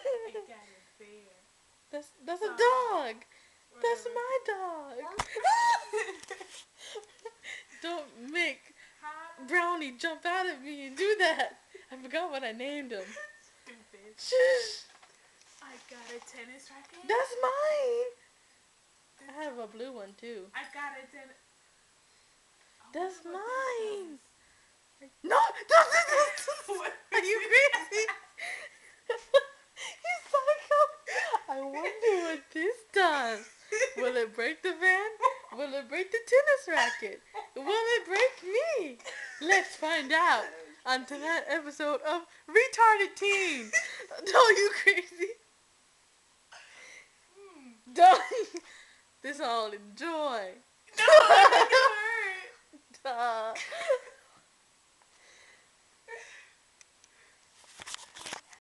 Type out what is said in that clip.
I got a bear. That's a So, dog. That's whatever. my dog. Don't make Huh? Brownie jump out at me and do that. I forgot what I named him. Stupid. Shush. I got a tennis racket. That's mine. This, I have a blue one too. I got a tennis. That's What mine. this No, don't do does. this. What Are you crazy? You psycho. I wonder what this does. Will it break the van? Will it break the tennis racket? Will it break me? Let's find out on tonight's episode of Retarded Teen. No, you crazy. Don't. This all enjoy. No.